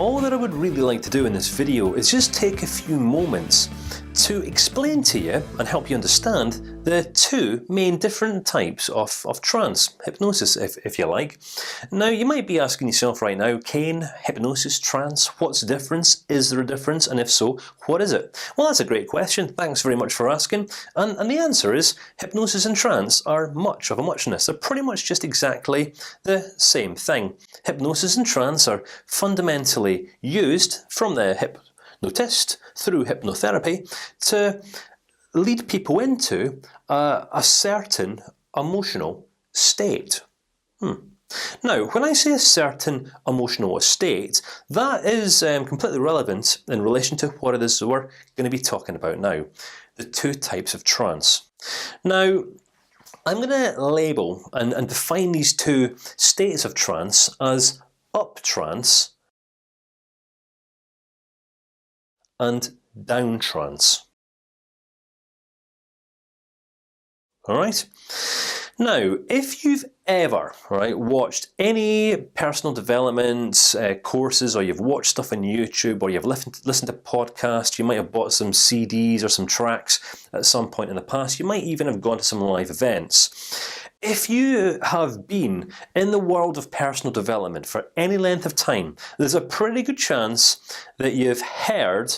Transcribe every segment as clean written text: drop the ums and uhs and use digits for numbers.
all that I would really like to do in this video is just take a few moments to explain to you and help you understand the two main different types of trance, hypnosis if you like. Now you might be asking yourself right now, Kane, hypnosis, trance, what's the difference? Is there a difference? And if so, what is it? Well, that's a great question. Thanks very much for asking. And the answer is hypnosis and trance are much of a muchness. They're pretty much just exactly the same thing. Hypnosis and trance are fundamentally used from the hypnotist through hypnotherapy to lead people into a certain emotional state. Now, when I say a certain emotional state, that is completely relevant in relation to what it is we're going to be talking about now: the two types of trance. Now, I'm going to label and define these two states of trance as Up-Trance and Down-Trance. All right. Now, if you've ever watched any personal development courses, or you've watched stuff on YouTube, or you've listened to podcasts, you might have bought some CDs or some tracks at some point in the past. You might even have gone to some live events. If you have been in the world of personal development for any length of time, there's a pretty good chance that you've heard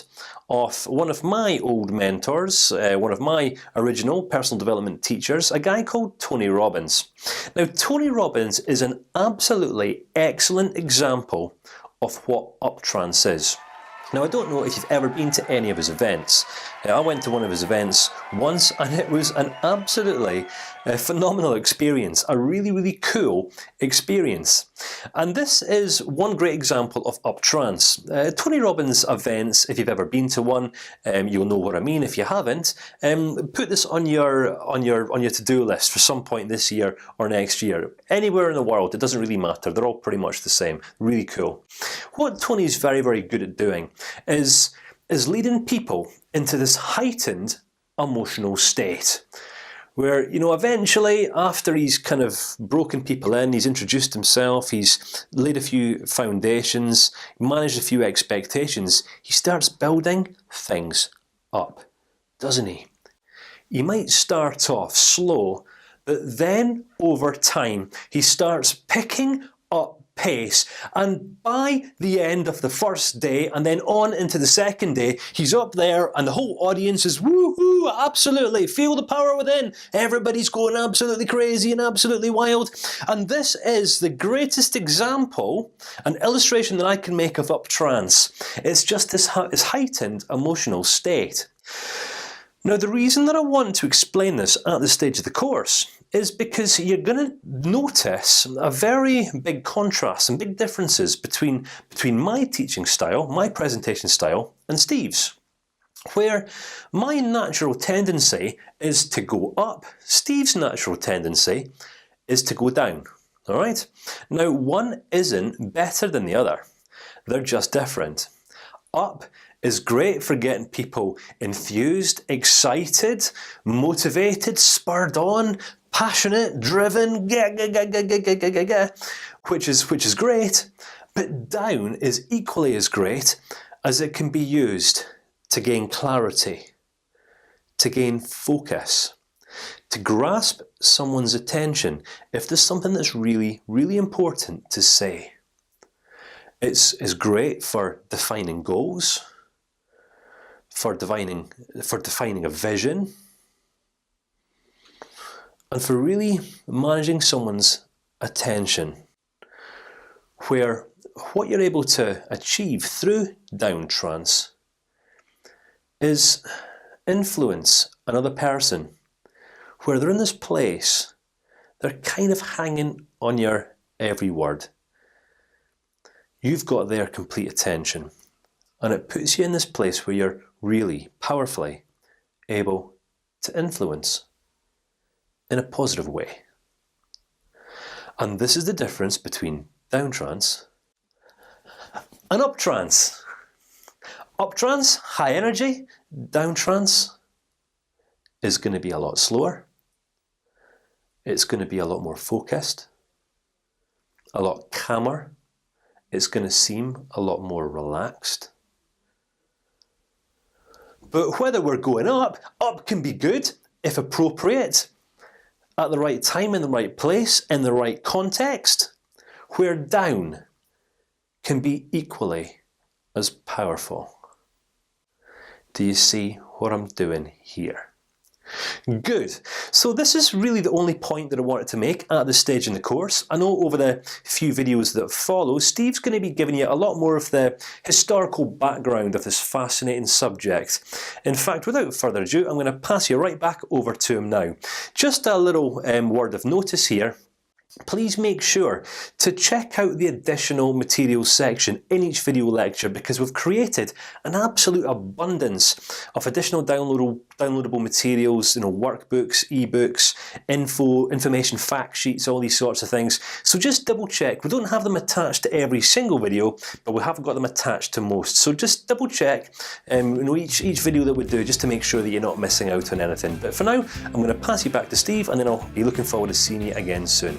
of one of my old mentors, one of my original personal development teachers, a guy called Tony Robbins. Now, Tony Robbins is an absolutely excellent example of what Up-Trance is. Now, I don't know if you've ever been to any of his events. I went to one of his events once, and it was an absolutely phenomenal experience. A really cool experience. And this is one great example of Up-Trance. Tony Robbins events, if you've ever been to one, you'll know what I mean. If you haven't, put this on your to-do list for some point this year or next year. Anywhere in the world, it doesn't really matter. They're all pretty much the same. Really cool. What Tony's very good at doing is leading people into this heightened emotional state, where eventually, after he's kind of broken people in, he's introduced himself, he's laid a few foundations, managed a few expectations, he starts building things up, doesn't he? He might start off slow, but then over time he starts picking up pace, and by the end of the first day, and then on into the second day, he's up there, and the whole audience is woohoo! Absolutely, feel the power within. Everybody's going absolutely crazy and absolutely wild. And this is the greatest example, an illustration that I can make of Up-Trance. It's just this heightened emotional state. Now, the reason that I want to explain this at this stage of the course is because you're going to notice a very big contrast and big differences between my teaching style, my presentation style, and Steve's. Where my natural tendency is to go up, Steve's natural tendency is to go down. All right. Now, one isn't better than the other; they're just different. Up is great for getting people enthused, excited, motivated, spurred on, passionate, driven, which is great. But down is equally as great, as it can be used to gain clarity, to gain focus, to grasp someone's attention if there's something that's really important to say. It's great for defining goals, for defining a vision, and for really managing someone's attention, where what you're able to achieve through Down-Trance is influence another person, where they're in this place, they're kind of hanging on your every word. You've got their complete attention, and it puts you in this place where you're really powerfully able to influence in a positive way. And this is the difference between Down-Trance and Up-Trance. Up-Trance, high energy. Down-Trance is going to be a lot slower. It's going to be a lot more focused, a lot calmer, it's going to seem a lot more relaxed. But whether we're going up, up can be good if appropriate, at the right time, in the right place, in the right context. Where down can be equally as powerful. Do you see what I'm doing here? Good. So this is really the only point that I wanted to make at this stage in the course. I know over the few videos that follow, Steve's going to be giving you a lot more of the historical background of this fascinating subject. In fact, without further ado, I'm going to pass you right back over to him now. Just a little word of notice here. Please make sure to check out the additional materials section in each video lecture, because we've created an absolute abundance of additional downloadable materials, workbooks, ebooks, information fact sheets, all these sorts of things. So just double check. We don't have them attached to every single video, but we have got them attached to most. So just double check, each video that we do, just to make sure that you're not missing out on anything. But for now, I'm going to pass you back to Steve, and then I'll be looking forward to seeing you again soon.